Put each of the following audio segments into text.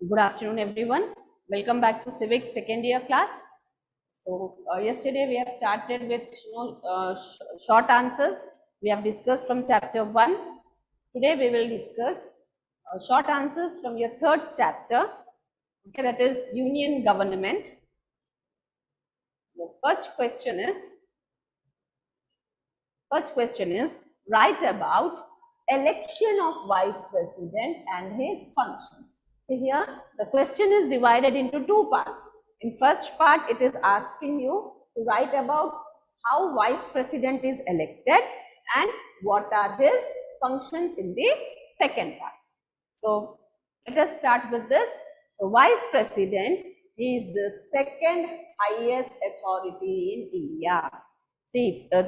Good afternoon, everyone. Welcome back to Civics second year class. So yesterday we have started with short answers. We have discussed from chapter 1. Today we will discuss short answers from your third chapter. Okay, that is Union Government. The first question is write about election of Vice President and his functions. So here the question is divided into two parts. In first part it is asking you to write about how Vice President is elected and what are his functions in the second part. So let us start with this. So Vice President is the second highest authority in India. See, the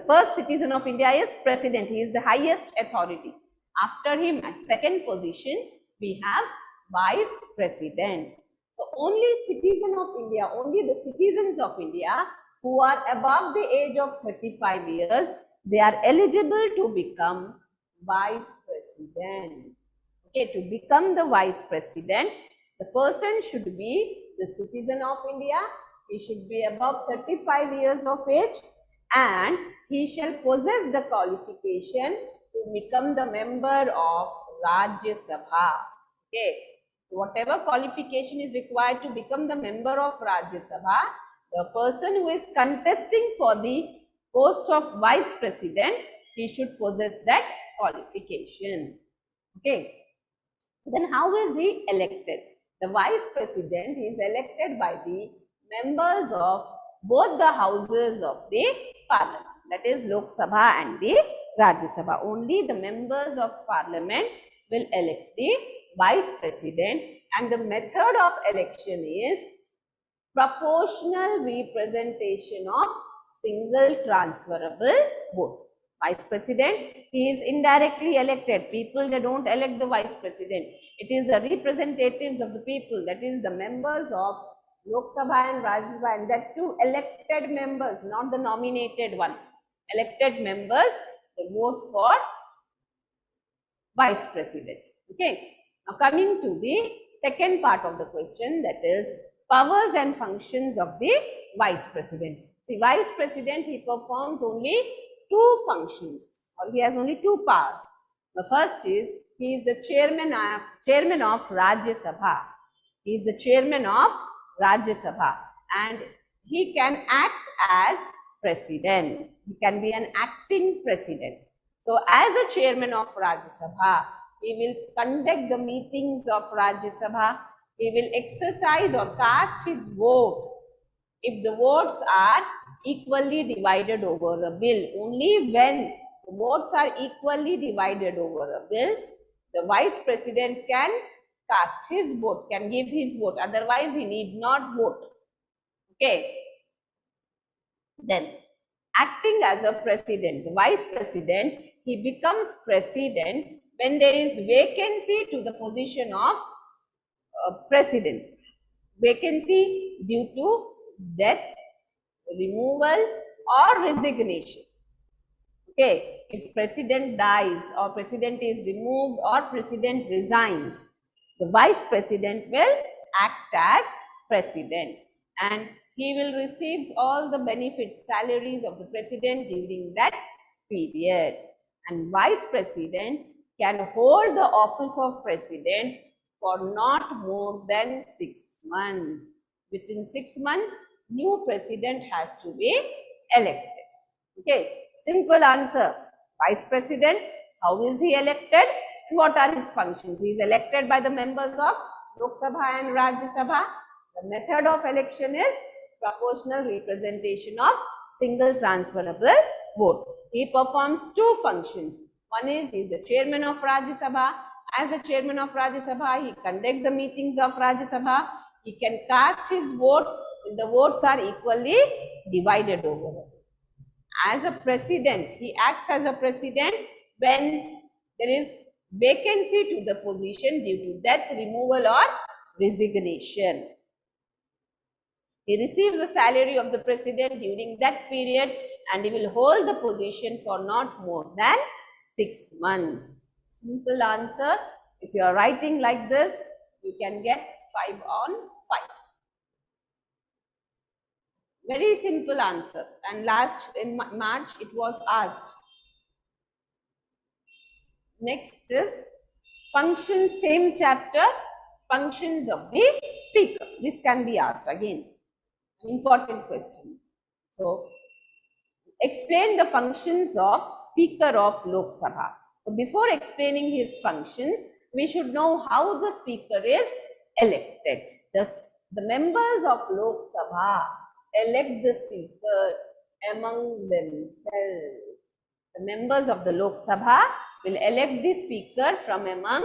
first citizen of India is President. He is the highest authority. After him, at second position, we have Vice President. So only citizen of India, only the citizens of India who are above the age of 35 years, they are eligible to become Vice President. Okay, to become the Vice President, the person should be the citizen of India. He should be above 35 years of age and he shall possess the qualification to become the member of Rajya Sabha. Okay, whatever qualification is required to become the member of Rajya Sabha, the person who is contesting for the post of Vice President, he should possess that qualification. Okay, then how is he elected? The Vice President is elected by the members of both the houses of the parliament, that is Lok Sabha and the Rajya Sabha. Only the members of parliament will elect the Vice President, and the method of election is proportional representation of single transferable vote. Vice President, he is indirectly elected. People, they don't elect the Vice President. It is the representatives of the people, that is the members of Lok Sabha and Rajya Sabha, and that too elected members, not the nominated one. Elected members, they vote for Vice President. Okay. Now coming to the second part of the question, that is powers and functions of the Vice President. See, Vice President, he performs only two functions, or he has only two powers. The first is he is the chairman of Rajya Sabha. He is the chairman of Rajya Sabha and he can act as president. He can be an acting president. So as a chairman of Rajya Sabha, he will conduct the meetings of Rajya Sabha. He will exercise or cast his vote if the votes are equally divided over a bill. Only when the votes are equally divided over a bill, the Vice President can cast his vote, can give his vote. Otherwise, he need not vote. Okay. Then, acting as a president, the Vice President, he becomes president when there is vacancy to the position of president. Vacancy due to death, removal or resignation. Okay, if president dies or president is removed or president resigns, the Vice President will act as president and he will receive all the benefits, salaries of the president during that period. And Vice President can hold the office of president for not more than 6 months. Within 6 months, new president has to be elected. Okay, simple answer. Vice President, how is he elected and what are his functions? He is elected by the members of Lok Sabha and Rajya Sabha. The method of election is proportional representation of single transferable vote. He performs two functions. One is he is the chairman of Rajya Sabha. As the chairman of Rajya Sabha, he conducts the meetings of Rajya Sabha. He can cast his vote when the votes are equally divided over. As a president, he acts as a president when there is vacancy to the position due to death, removal or resignation. He receives the salary of the president during that period and he will hold the position for not more than 6 months. Simple answer. If you are writing like this, you can get 5 on 5. Very simple answer. And last in March it was asked. Next is functions, same chapter, functions of the speaker. This can be asked again. An important question. So, explain the functions of Speaker of Lok Sabha. So, before explaining his functions, we should know how the Speaker is elected. The members of Lok Sabha elect the Speaker among themselves. The members of the Lok Sabha will elect the Speaker from among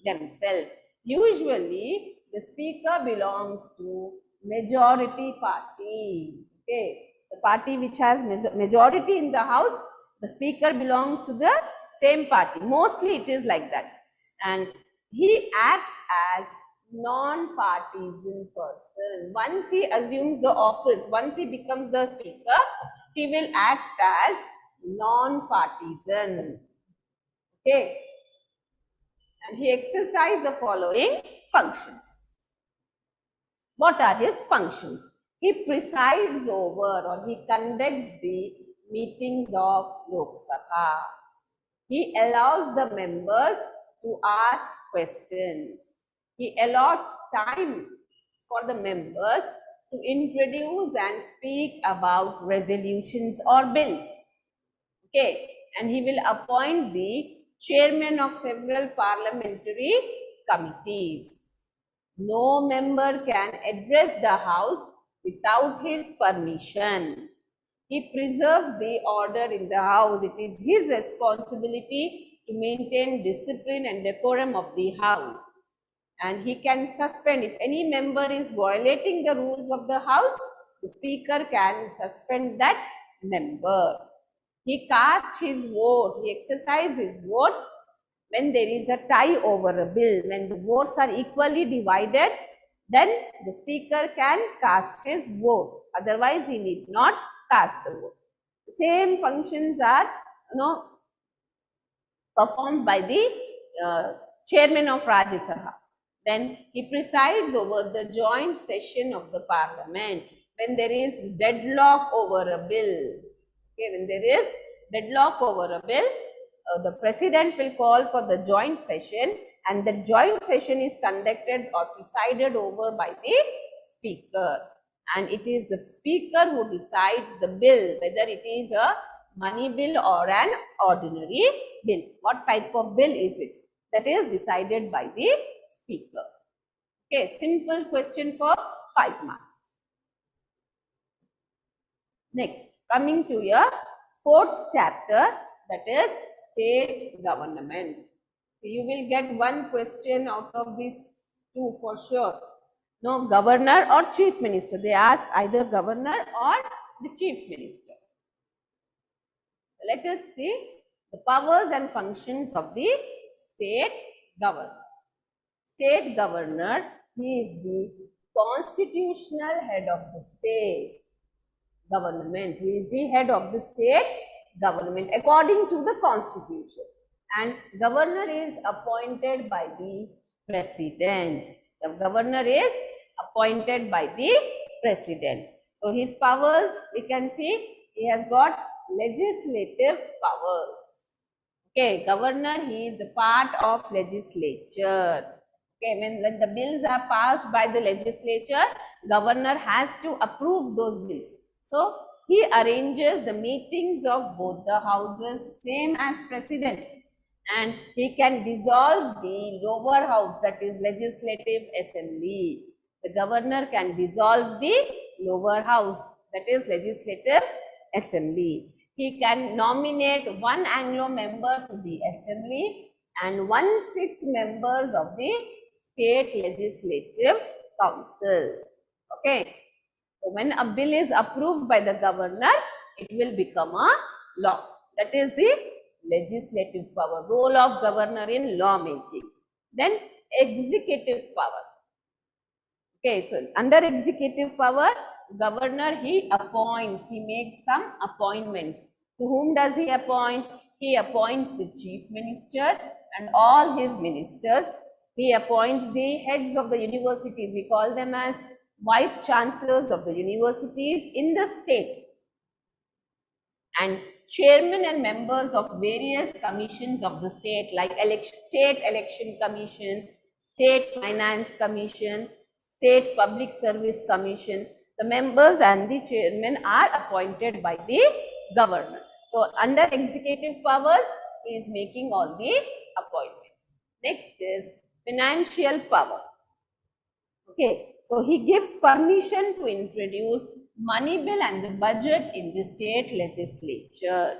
themselves. Usually, the Speaker belongs to majority party. Okay, the party which has majority in the house, the Speaker belongs to the same party. Mostly it is like that. And he acts as non-partisan person. Once he assumes the office, once he becomes the Speaker, he will act as non-partisan. Okay. And he exercises the following functions. What are his functions? He presides over or he conducts the meetings of Lok Sabha. He allows the members to ask questions. He allots time for the members to introduce and speak about resolutions or bills. Okay, and he will appoint the chairman of several parliamentary committees. No member can address the house without his permission. He preserves the order in the house. It is his responsibility to maintain discipline and decorum of the house. And he can suspend, if any member is violating the rules of the house, the Speaker can suspend that member. He casts his vote, he exercises his vote when there is a tie over a bill. When the votes are equally divided, then the Speaker can cast his vote. Otherwise, he need not cast the vote. The same functions are performed by the chairman of Rajya Sabha. Then he presides over the joint session of the parliament. When there is deadlock over a bill, okay, when there is deadlock over a bill, the president will call for the joint session, and the joint session is conducted or presided over by the Speaker. And it is the Speaker who decides the bill, whether it is a money bill or an ordinary bill. What type of bill is it? That is decided by the Speaker. Okay, simple question for 5 marks. Next, coming to your 4th chapter, that is state government. So you will get one question out of these 2 for sure. No, governor or chief minister. They ask either governor or the chief minister. Let us see the powers and functions of the state governor. State governor, he is the constitutional head of the state government. He is the head of the state government according to the constitution. And governor is appointed by the president. The governor is appointed by the president. So his powers, we can see, he has got legislative powers. Okay, governor, he is the part of legislature. Okay, when the bills are passed by the legislature, governor has to approve those bills. So he arranges the meetings of both the houses, same as president. And he can dissolve the lower house, that is legislative assembly. The governor can dissolve the lower house, that is legislative assembly. He can nominate 1 Anglo member to the assembly and 1/6 members of the state legislative council. Okay. So when a bill is approved by the governor, it will become a law. That is the legislative power, role of governor in law making. Then executive power. Okay, so under executive power, governor, he appoints, he makes some appointments. To whom does he appoint? He appoints the chief minister and all his ministers He appoints the heads of the universities. We call them as vice chancellors of the universities in the state, and chairmen and members of various commissions of the state, like state election commission, state finance commission, state public service commission. The members and the chairmen are appointed by the governor. So under executive powers, he is making all the appointments. Next is financial power. Okay, so he gives permission to introduce money bill and the budget in the state legislature,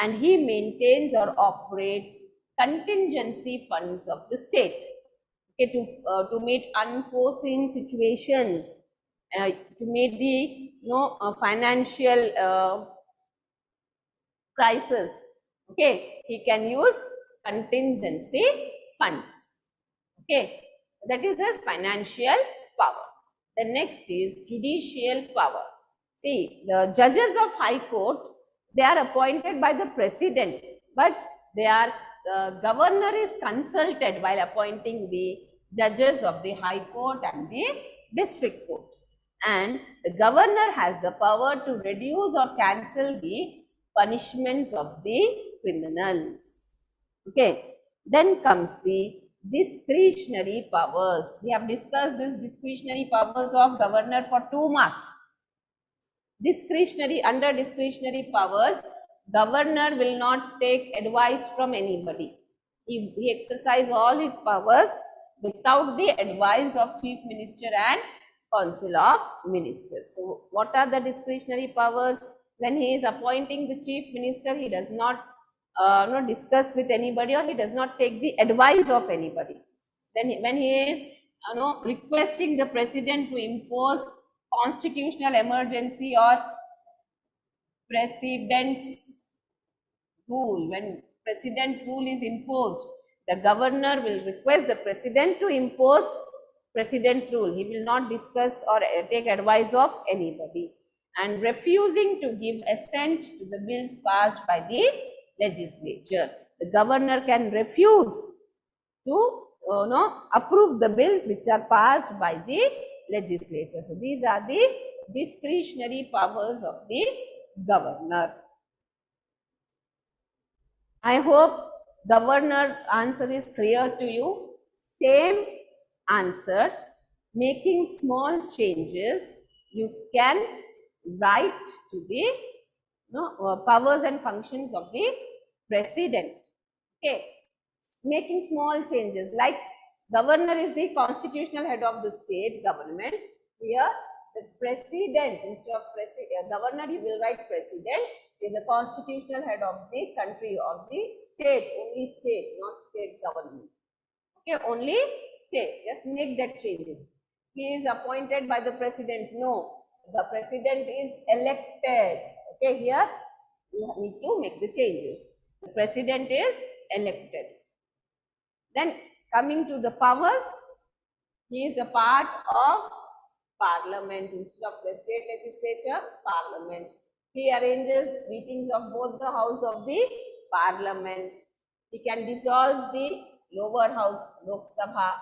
and he maintains or operates contingency funds of the state, okay, to meet unforeseen situations, to meet the financial crisis. Okay, he can use contingency funds. Okay, that is his financial power. The next is judicial power. See, the judges of High Court, they are appointed by the president, but the governor is consulted while appointing the judges of the High Court and the District Court. And the governor has the power to reduce or cancel the punishments of the criminals. Okay, then comes the discretionary powers. We have discussed this discretionary powers of governor for 2 marks. Under discretionary powers, governor will not take advice from anybody. He exercises all his powers without the advice of chief minister and council of ministers. So what are the discretionary powers? When he is appointing the chief minister, he does not discuss with anybody, or he does not take the advice of anybody. Then when he is requesting the president to impose constitutional emergency or president's rule, when president rule is imposed, the governor will request the president to impose president's rule. He will not discuss or take advice of anybody. And refusing to give assent to the bills passed by the legislature. The governor can refuse to approve the bills which are passed by the legislature. So these are the discretionary powers of the governor. I hope governor answer is clear to you. Same answer, making small changes, you can write to the powers and functions of the president. Okay, making small changes, like governor is the constitutional head of the state government. Here the president, instead of governor, you will write president, is the constitutional head of the country, of the state, only state, not state government. Okay, only state. Just make that changes. He is appointed by the president. No, the president is elected. Okay, here you need to make the changes. The president is elected. Then coming to the powers, he is a part of parliament. Instead of the state legislature, parliament. He arranges meetings of both the house of the parliament. He can dissolve the lower house, Lok Sabha.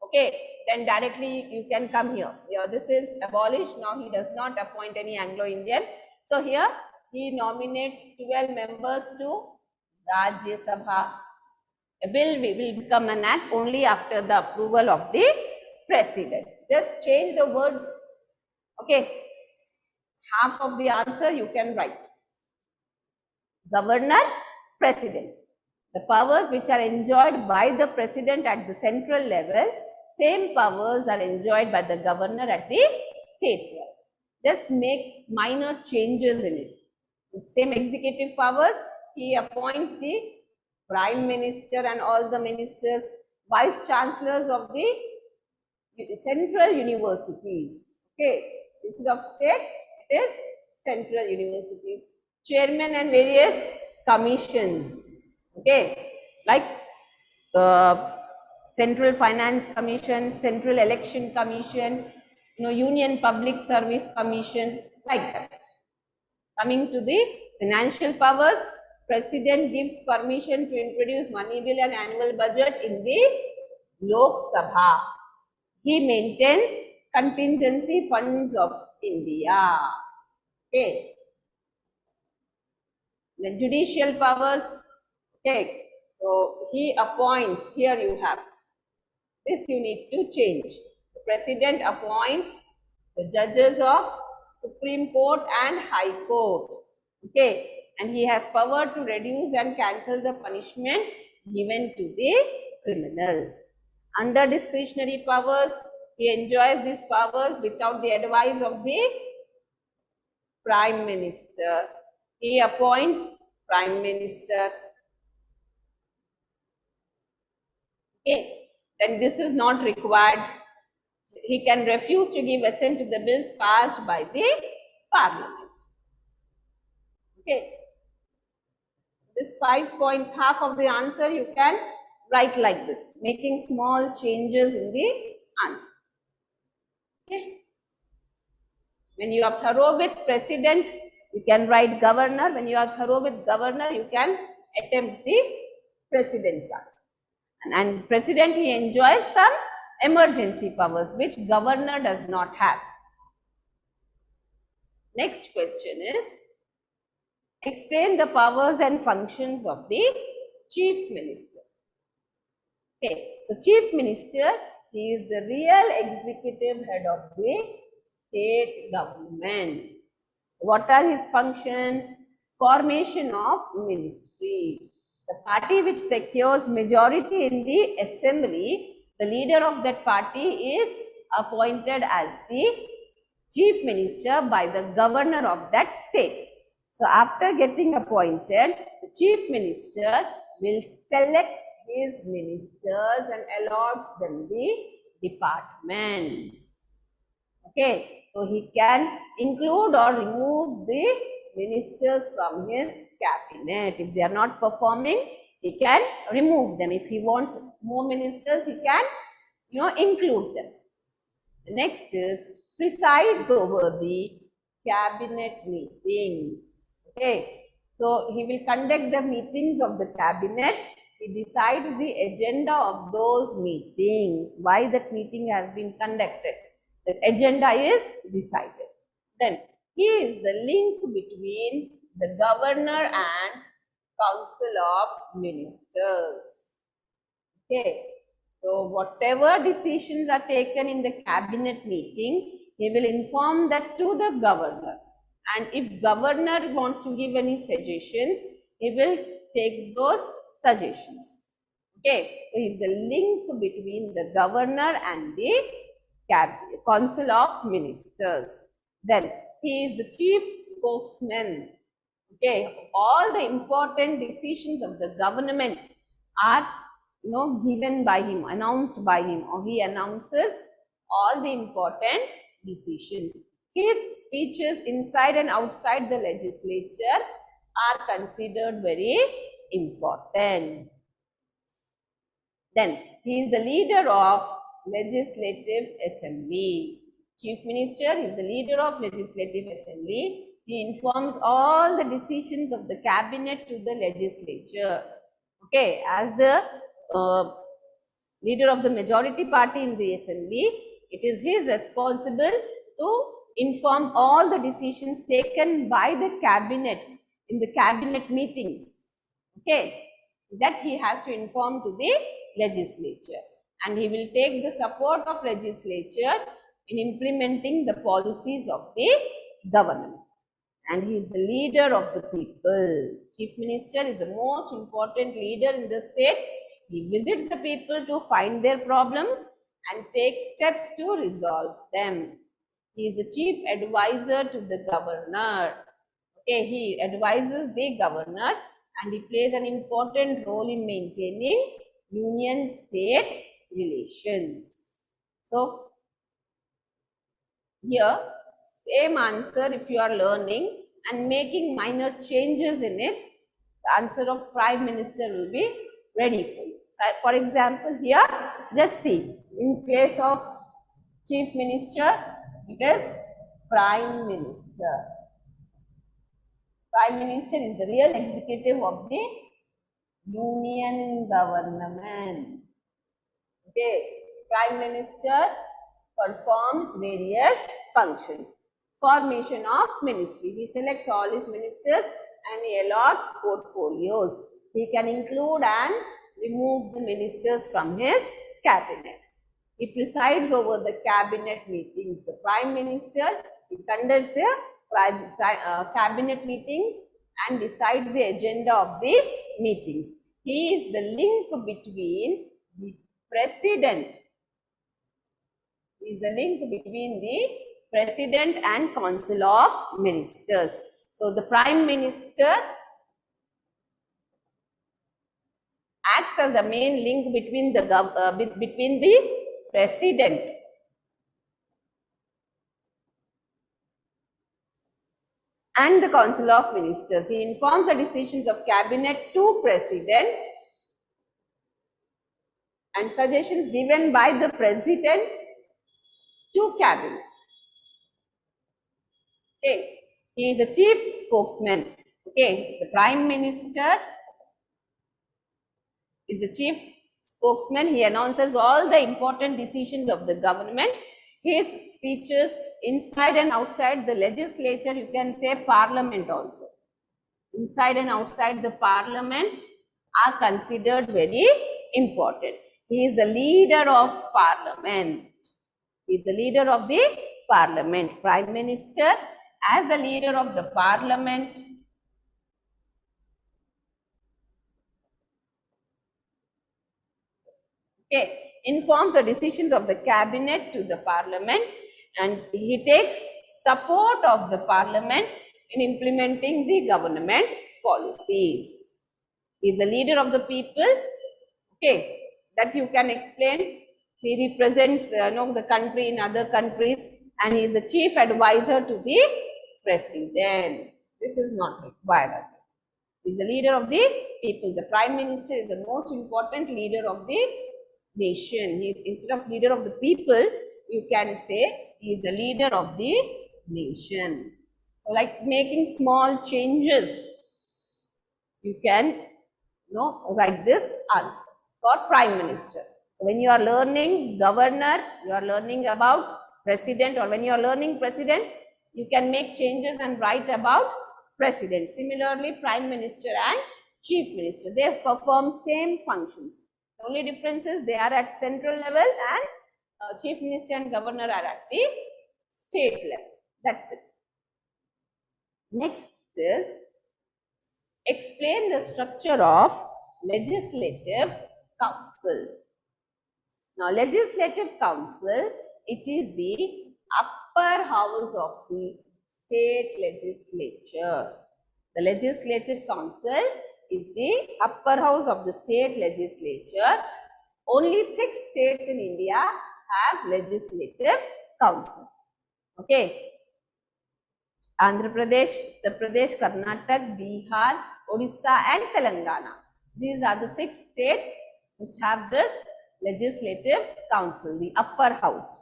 Okay, then directly you can come here. Here this is abolished. Now he does not appoint any Anglo-Indian. So here he nominates 12 members to Rajya Sabha. A bill will become an act only after the approval of the president. Just change the words. Okay, half of the answer you can write. Governor, president. The powers which are enjoyed by the president at the central level, same powers are enjoyed by the governor at the state level. Just make minor changes in it. Same executive powers, he appoints the prime minister and all the ministers, vice chancellors of the central universities. Okay, instead of state, it is central universities. Chairman and various commissions. Okay, like Central Finance Commission, Central Election Commission, Union Public Service Commission, like that. Coming to the financial powers, President gives permission to introduce money bill and annual budget in the Lok Sabha. He maintains contingency funds of India. Okay. The judicial powers. Okay. So he appoints. Here you have. This you need to change. The President appoints the judges of Supreme Court and High Court. Okay. And he has power to reduce and cancel the punishment given to the criminals. Under discretionary powers, he enjoys these powers without the advice of the Prime Minister. He appoints Prime Minister. Okay. Then this is not required. He can refuse to give assent to the bills passed by the Parliament. Okay. This 5 points, half of the answer you can write like this, making small changes in the answer. Okay. When you are thorough with president, you can write governor. When you are thorough with governor, you can attempt the president's answer. And president, he enjoys some emergency powers which governor does not have. Next question is, explain the powers and functions of the chief minister. Okay, so chief minister, he is the real executive head of the state government. So what are his functions? Formation of ministry. The party which secures majority in the assembly, the leader of that party is appointed as the chief minister by the governor of that state. So after getting appointed, the chief minister will select his ministers and allots them the departments. Okay, so he can include or remove the ministers from his cabinet. If they are not performing, he can remove them. If he wants more ministers, he can, include them. The next is presides over the cabinet meetings. Okay, so he will conduct the meetings of the cabinet. He decides the agenda of those meetings, why that meeting has been conducted. The agenda is decided. Then he is the link between the governor and council of ministers. Okay, so whatever decisions are taken in the cabinet meeting, he will inform that to the governor. And if governor wants to give any suggestions, he will take those suggestions. Okay, so he is the link between the governor and the council of ministers. Then he is the chief spokesman. Okay, all the important decisions of the government are given by him, announced by him, or he announces all the important decisions. His speeches inside and outside the legislature are considered very important. Then he is the leader of legislative assembly. Chief minister is the leader of legislative assembly. He informs all the decisions of the cabinet to the legislature. Okay, as the leader of the majority party in the assembly, it is his responsible to inform all the decisions taken by the cabinet in the cabinet meetings. Okay, that he has to inform to the legislature, and he will take the support of legislature in implementing the policies of the government. And he is the leader of the people. Chief minister is the most important leader in the state. He visits the people to find their problems and take steps to resolve them. He is the chief advisor to the governor. Okay, he advises the governor and he plays an important role in maintaining union-state relations. So, here, same answer if you are learning and making minor changes in it, the answer of Prime Minister will be ready for you. So, for example, here, just see, in place of Chief Minister, it is Prime Minister. Prime Minister is the real executive of the union government. Okay, Prime Minister performs various functions. Formation of ministry. He selects all his ministers and he allots portfolios. He can include and remove the ministers from his cabinet. He presides over the cabinet meetings. The Prime Minister, he conducts the cabinet meetings and decides the agenda of the meetings. He is the link between the president. He is the link between the president and council of ministers. So the Prime Minister acts as the main link between the president and the council of ministers. He informs the decisions of cabinet to president and suggestions given by the president to cabinet. Okay, he is the chief spokesman. Okay, the Prime Minister is the chief spokesman. He announces all the important decisions of the government. His speeches inside and outside the legislature, you can say parliament also. Inside and outside the parliament are considered very important. He is the leader of parliament. He is the leader of the parliament. Prime Minister as the leader of the parliament informs the decisions of the cabinet to the parliament, and he takes support of the parliament in implementing the government policies. He is the leader of the people. Okay, that you can explain. He represents the country in other countries, and he is the chief advisor to the president. This is not required. He is the leader of the people. The Prime Minister is the most important leader of the nation. Instead of leader of the people, you can say he is the leader of the nation. So, like making small changes, you can write this answer for Prime Minister. So, when you are learning governor, you are learning about president, or when you are learning president, you can make changes and write about president. Similarly, Prime Minister and Chief Minister, they perform same functions. The only difference is they are at central level and Chief Minister and Governor are at the state level. That's it. Next is explain the structure of Legislative Council. Now, Legislative Council, it is the upper house of the state legislature. The Legislative Council is the upper house of the state legislature. Only 6 states in India have Legislative Council. Okay. Andhra Pradesh, Uttar Pradesh, Karnataka, Bihar, Odisha and Telangana. These are the 6 states which have this Legislative Council, the upper house.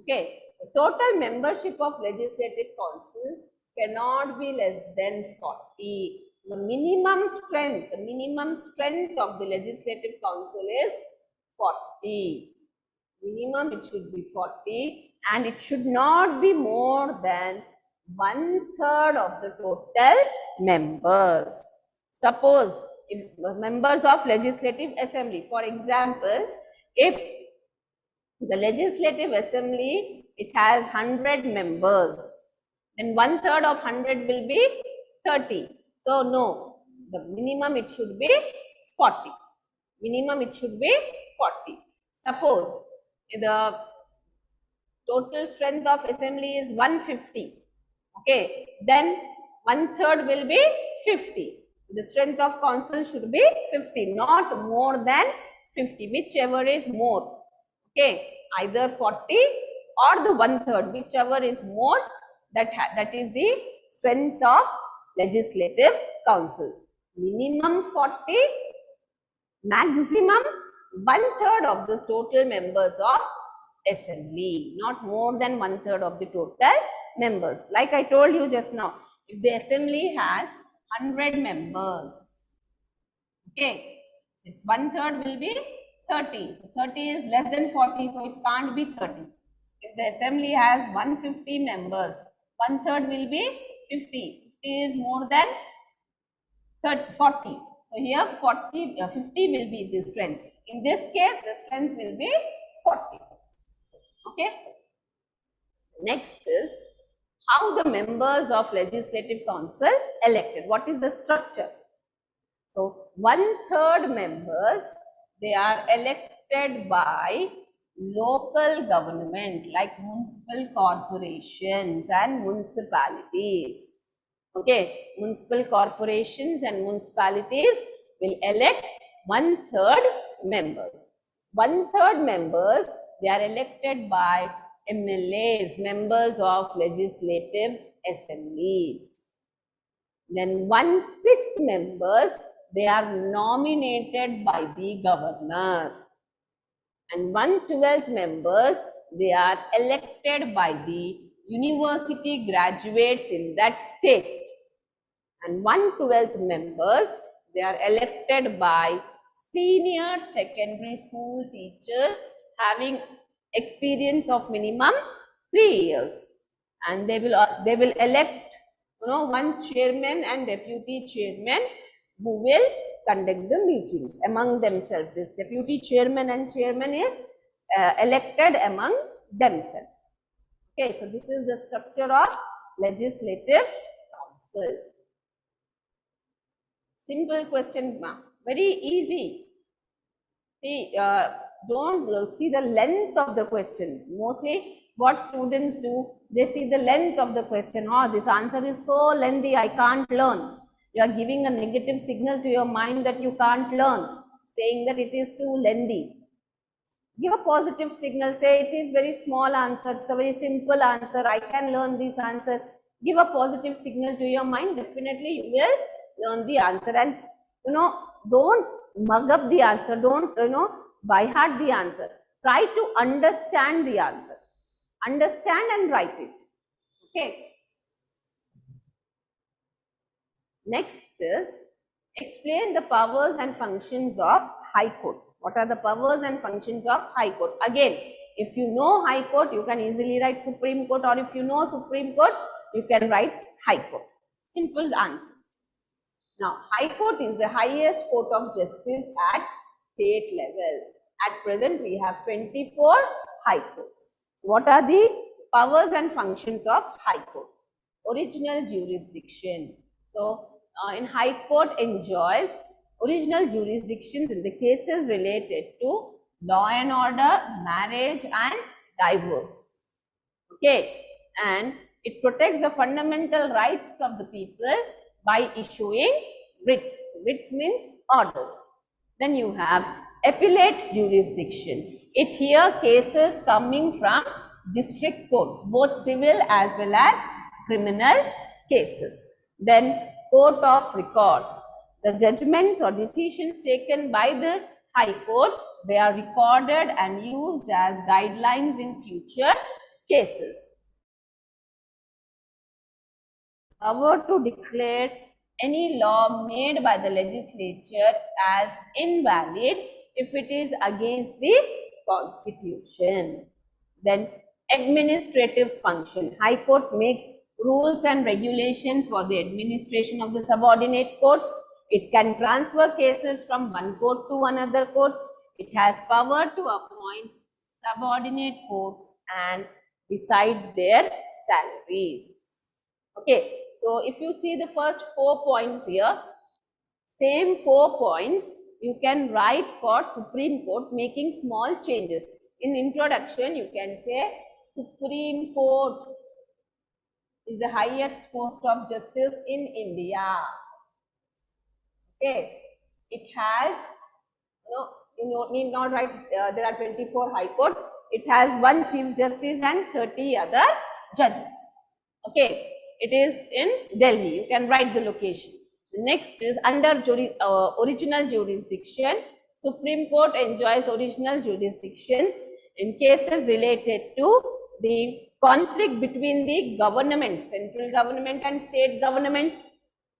Okay. The total membership of Legislative Council cannot be less than 40. The minimum strength of the Legislative Council is 40. Minimum it should be 40, and it should not be more than 1/3 of the total members. Suppose if members of Legislative Assembly, for example, if the Legislative Assembly, it has 100 members, then 1/3 of 100 will be 30. So, no, the minimum it should be 40. Minimum it should be 40. Suppose the total strength of assembly is 150. Okay, then 1/3 will be 50. The strength of council should be 50, not more than 50, whichever is more. Okay, either 40 or the 1/3, whichever is more, that is the strength of Legislative Council. Minimum 40, maximum 1/3 of the total members of assembly, not more than 1/3 of the total members. Like I told you just now, if the assembly has 100 members, okay, 1/3 will be 30. So 30 is less than 40, so it can't be 30. If the assembly has 150 members, 1/3 will be 50. 50 is more than 40. So here 50 will be the strength. In this case, the strength will be 40. Okay. Next is how the members of Legislative Council elected. What is the structure? So 1/3 members, they are elected by local government like municipal corporations and municipalities. Okay, municipal corporations and municipalities will elect 1/3 members. 1/3 members, they are elected by MLAs, members of legislative assemblies. Then 1/6 members, they are nominated by the governor. And 1/12 members, they are elected by the university graduates in that state. And 1/12 members, they are elected by senior secondary school teachers having experience of minimum 3 years. And they will elect, one chairman and deputy chairman who will conduct the meetings among themselves. This deputy chairman and chairman is elected among themselves. Okay, so this is the structure of Legislative Council. Simple question, very easy. See, don't see the length of the question. Mostly what students do, they see the length of the question. Oh, this answer is so lengthy, I can't learn. You are giving a negative signal to your mind that you can't learn, saying that it is too lengthy. Give a positive signal, say it is very small answer, it's a very simple answer, I can learn this answer. Give a positive signal to your mind, definitely you will learn the answer. And don't mug up the answer, don't by heart the answer. Try to understand the answer. Understand and write it. Okay. Next is explain the powers and functions of High Court. What are the powers and functions of High Court? Again, if you know High Court, you can easily write Supreme Court, or if you know Supreme Court, you can write High Court. Simple answers. Now, High Court is the highest court of justice at state level. At present, we have 24 High Courts. So, what are the powers and functions of High Court? Original jurisdiction. So, in High Court enjoys original jurisdictions in the cases related to law and order, marriage and divorce. Okay, and it protects the fundamental rights of the people by issuing writs. Writs means orders. Then you have appellate jurisdiction. It here cases coming from district courts, both civil as well as criminal cases. Then court of record. The judgments or decisions taken by the High Court, they are recorded and used as guidelines in future cases. Power to declare any law made by the legislature as invalid if it is against the Constitution. Then administrative function. High Court makes rules and regulations for the administration of the subordinate courts. It can transfer cases from one court to another court. It has power to appoint subordinate courts and decide their salaries. Okay, so if you see the first 4 points here, same 4 points you can write for Supreme Court, making small changes. In introduction, you can say Supreme Court is the highest post of justice in India. Okay, it has, you need not write, there are 24 High Courts. It has 1 Chief Justice and 30 other judges. Okay, it is in Delhi. You can write the location. The next is under original jurisdiction. Supreme Court enjoys original jurisdictions in cases related to the conflict between the governments, central government and state governments,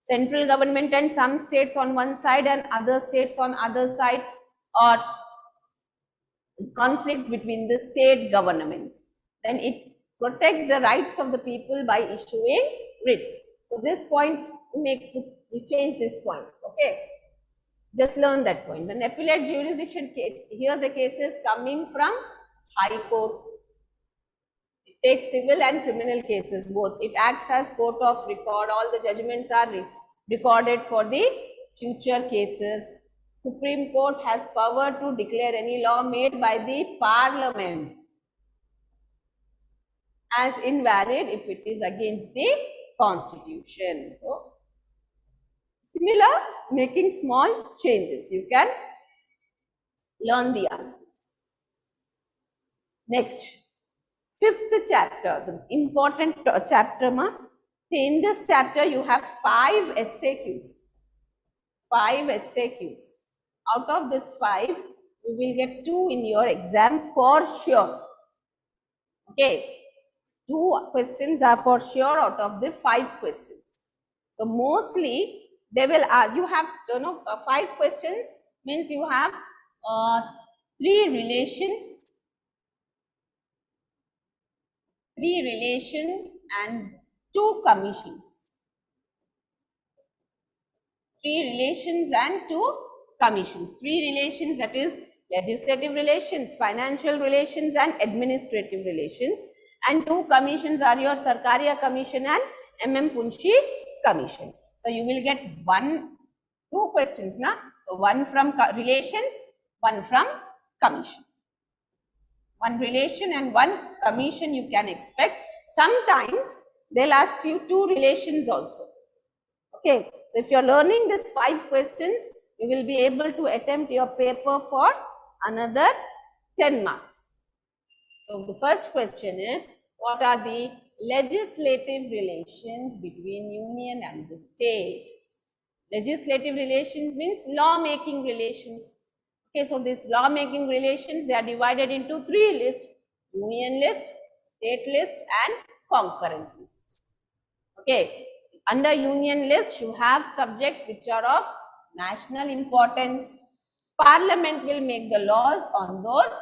central government and some states on one side and other states on other side, or conflicts between the state governments. Then it protects the rights of the people by issuing writs. So this point, you change this point. Okay, just learn that point. The appellate jurisdiction case, here the cases coming from High Court. It takes civil and criminal cases both. It acts as court of record. All the judgments are recorded for the future cases. Supreme Court has power to declare any law made by the Parliament as invalid if it is against the Constitution. So, similar, making small changes. You can learn the answers. Next, fifth chapter, the important chapter. In this chapter, you have 5 SAQs. 5 SAQs. Out of this 5, you will get 2 in your exam for sure. Okay, 2 questions are for sure out of the 5 questions. So mostly they will ask, you have 5 questions means you have 3 relations and 2 commissions. 3 relations and 2 commissions. 3 relations, that is legislative relations, financial relations and administrative relations, and 2 commissions are your Sarkariya Commission and MM Punshi Commission. So you will get 2 questions, na? So 1 from relations, 1 from commission. 1 relation and 1 commission you can expect. Sometimes they'll ask you 2 relations also. Okay, so if you are learning these 5 questions, you will be able to attempt your paper for another 10 marks. So the first question is, what are the legislative relations between union and the state? Legislative relations means law-making relations. Okay, so these law-making relations, they are divided into 3 lists: union list, state list and concurrent list. Okay, under union list, you have subjects which are of national importance. Parliament will make the laws on those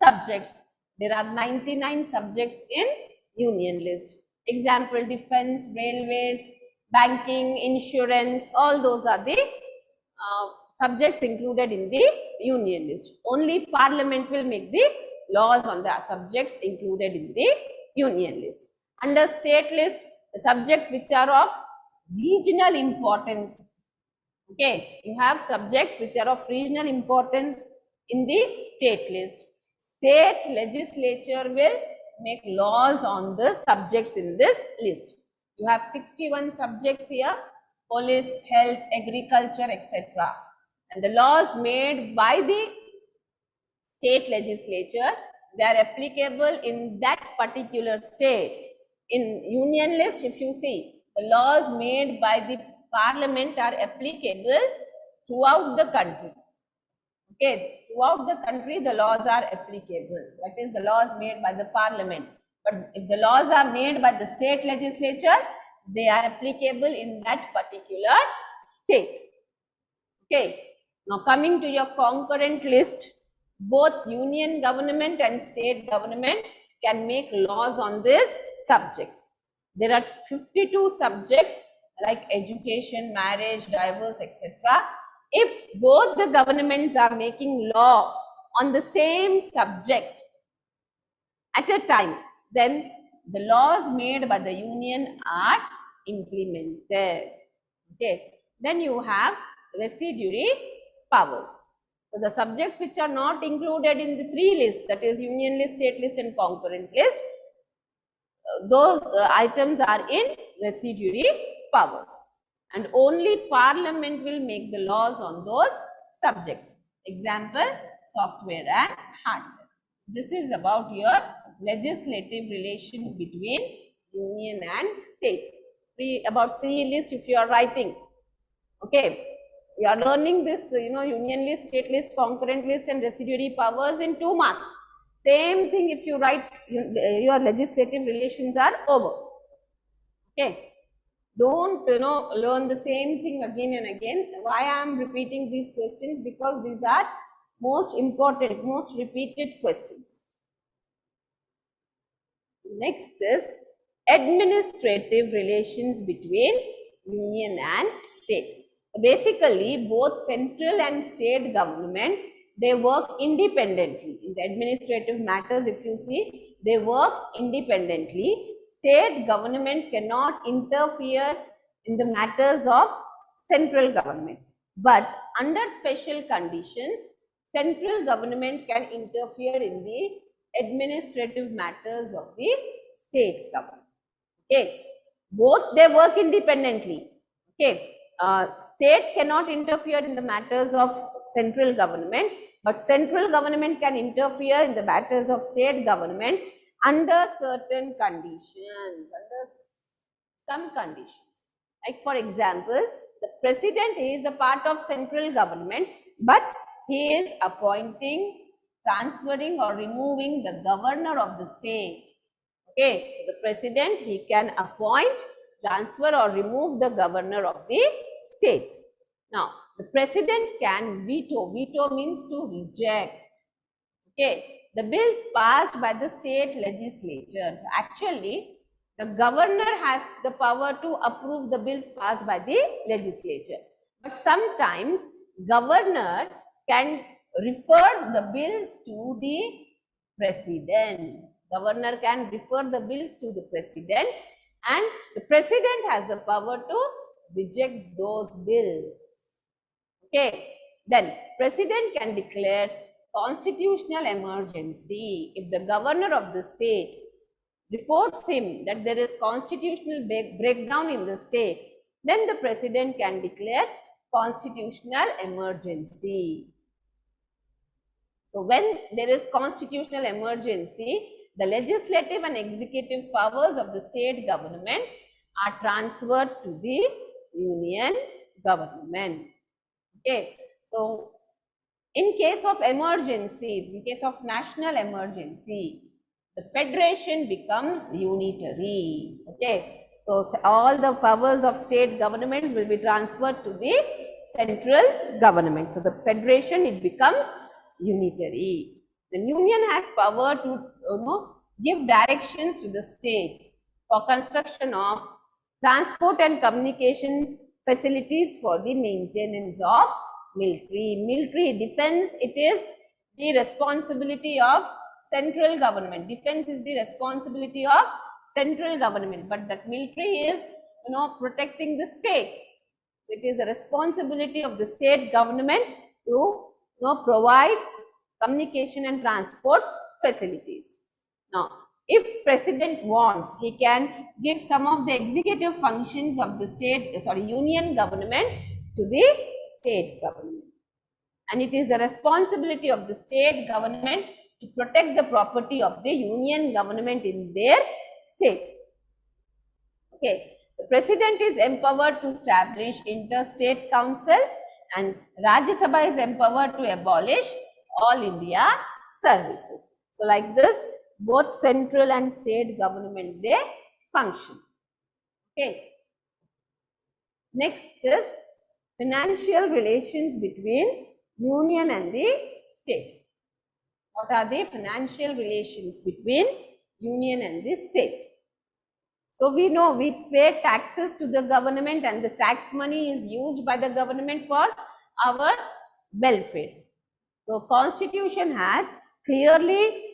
subjects. There are 99 subjects in union list. Example, defense, railways, banking, insurance, all those are the subjects included in the union list. Only Parliament will make the laws on the subjects included in the union list. Under state list, the subjects which are of regional importance. Okay, you have subjects which are of regional importance in the state list. State legislature will make laws on the subjects in this list. You have 61 subjects here: police, health, agriculture, etc. And the laws made by the state legislature, they are applicable in that particular state. In union list, if you see, the laws made by the Parliament are applicable throughout the country. Okay, throughout the country the laws are applicable. That is the laws made by the Parliament. But if the laws are made by the state legislature, they are applicable in that particular state. Okay, now coming to your concurrent list, both union government and state government can make laws on these subjects. There are 52 subjects like education, marriage, divorce, etc. If both the governments are making law on the same subject at a time, then the laws made by the union are implemented. Okay. Then you have residuary powers. So the subjects which are not included in the 3 lists, that is union list, state list and concurrent list, those items are in residuary powers, and only Parliament will make the laws on those subjects. Example, software and hardware. This is about your legislative relations between union and state. About 3 lists if you are writing. Okay, you are learning this, union list, state list, concurrent list and residuary powers in 2 marks. Same thing if you write your legislative relations are over. Okay. Don't learn the same thing again and again. Why I am repeating these questions? Because these are most important, most repeated questions. Next is administrative relations between union and state. Basically, both central and state government, they work independently. In the administrative matters, if you see, they work independently. State government cannot interfere in the matters of central government. But under special conditions, central government can interfere in the administrative matters of the state government. Okay, both they work independently. Okay, state cannot interfere in the matters of central government, but central government can interfere in the matters of state government under certain conditions, under some conditions. Like for example, the president is a part of central government, but he is appointing, transferring or removing the governor of the state. Okay, so the president, he can appoint, transfer or remove the governor of the state. Now, the president can veto. Veto means to reject. Okay, the bills passed by the state legislature. Actually, the governor has the power to approve the bills passed by the legislature. But sometimes governor can refer the bills to the president. Governor can refer the bills to the president, and the president has the power to reject those bills. Okay, then president can declare constitutional emergency. If the governor of the state reports him that there is constitutional breakdown in the state, then the president can declare constitutional emergency. So when there is constitutional emergency, the legislative and executive powers of the state government are transferred to the union government. Okay, so in case of emergencies, in case of national emergency, the federation becomes unitary. Okay, so all the powers of state governments will be transferred to the central government. So the federation, it becomes unitary. The union has power to give directions to the state for construction of transport and communication facilities for the maintenance of military. Military defense, it is the responsibility of central government. Defense is the responsibility of central government, but that military is protecting the states. It is the responsibility of the state government to provide communication and transport facilities. Now, if president wants, he can give some of the executive functions of the union government to the state government. And it is the responsibility of the state government to protect the property of the union government in their state. Okay, the president is empowered to establish interstate council, and Rajya Sabha is empowered to abolish all India services. So like this, both central and state government, they function. Okay. Next is financial relations between union and the state. What are the financial relations between union and the state? So we know we pay taxes to the government, and the tax money is used by the government for our welfare. So Constitution has clearly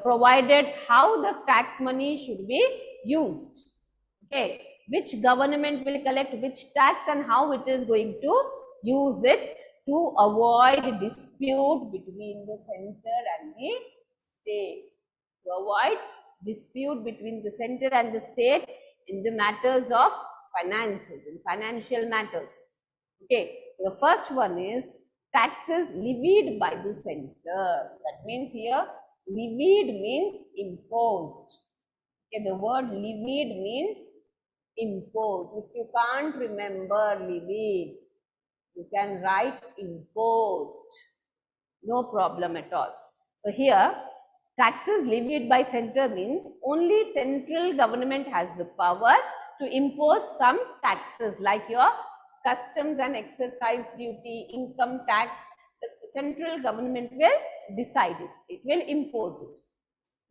provided how the tax money should be used. Okay, which government will collect which tax and how it is going to use it to avoid dispute between the center and the state. To avoid dispute between the center and the state in the matters of finances, in financial matters. Okay, the first one is taxes levied by the center. That means here levied means imposed. Okay, the word levied means imposed. If you can't remember levied, you can write imposed. No problem at all. So here taxes levied by center means only central government has the power to impose some taxes like your customs and excise duty, income tax. The central government will decide it. It will impose it.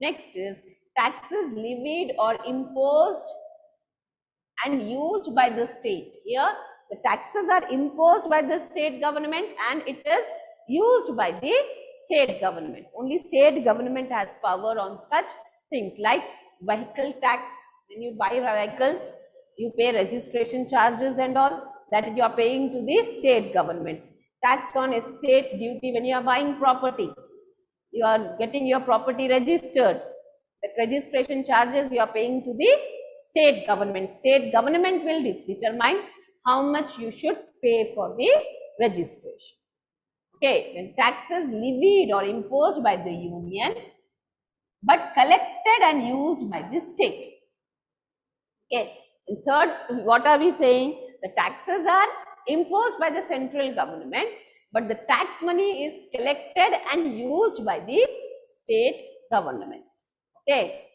Next is taxes levied or imposed and used by the state. Here the taxes are imposed by the state government and it is used by the state government. Only state government has power on such things like vehicle tax. When you buy a vehicle, you pay registration charges and all that you are paying to the state government. Tax on estate duty when you are buying property. You are getting your property registered. The registration charges you are paying to the state government. State government will determine how much you should pay for the registration. Okay, then taxes levied or imposed by the union but collected and used by the state. Okay, and third, what are we saying? The taxes are imposed by the central government, but the tax money is collected and used by the state government. Okay,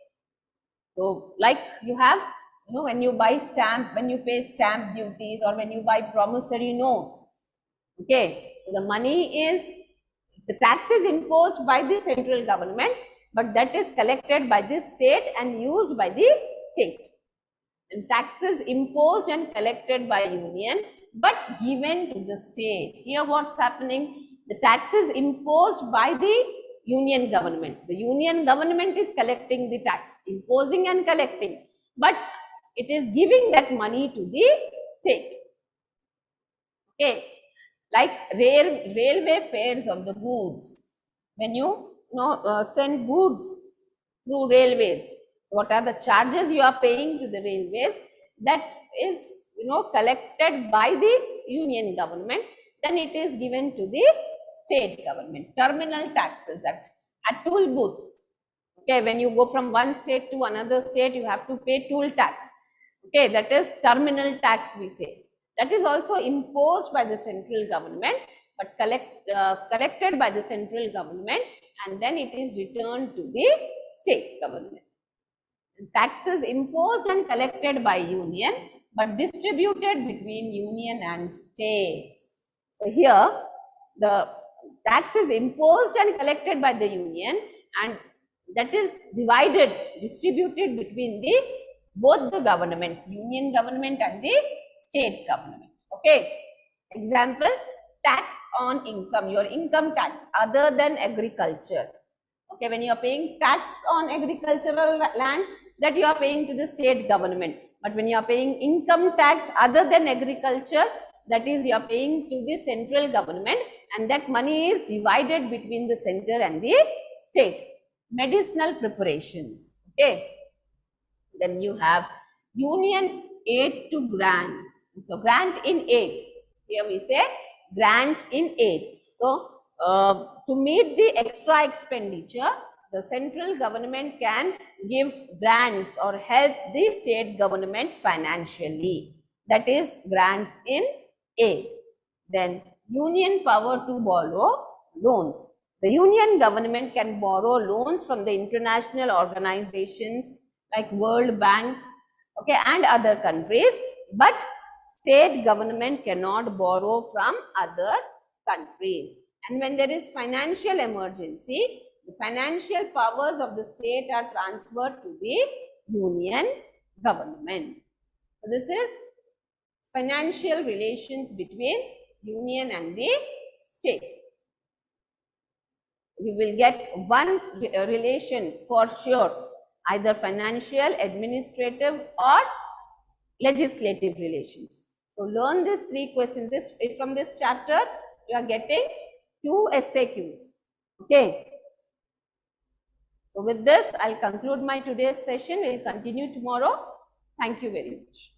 so like you have, when you buy stamp, when you pay stamp duties or when you buy promissory notes. Okay, so the money is, the tax is imposed by the central government, but that is collected by the state and used by the state. And taxes imposed and collected by union but given to the state. Here what's happening? The taxes imposed by the union government. The union government is collecting the tax, imposing and collecting, but it is giving that money to the state. Okay, like railway fares of the goods. When you send goods through railways, what are the charges you are paying to the railways? That is collected by the union government, then it is given to the state government. Terminal taxes at toll booths. Okay, when you go from one state to another state, you have to pay toll tax. Okay, that is terminal tax we say. That is also imposed by the central government but collected by the central government and then it is returned to the state government. Taxes imposed and collected by union but distributed between union and states. So here the tax is imposed and collected by the union and that is distributed between both the governments, union government and the state government. Okay, example, tax on income, your income tax other than agriculture. Okay, when you are paying tax on agricultural land, that you are paying to the state government, but when you are paying income tax other than agriculture, that is you are paying to the central government and that money is divided between the center and the state. Medicinal preparations. Okay, then you have union aid to grant. So grant in aids, here we say grants in aid. So to meet the extra expenditure, the central government can give grants or help the state government financially. That is grants in aid. Then union power to borrow loans. The union government can borrow loans from the international organizations like World Bank, okay, and other countries, but state government cannot borrow from other countries. And when there is financial emergency, the financial powers of the state are transferred to the union government. So this is financial relations between union and the state. You will get one relation for sure, either financial, administrative or legislative relations. So learn these three questions. From this chapter, you are getting 2 SAQs. Okay. So with this, I'll conclude my today's session. We'll continue tomorrow. Thank you very much.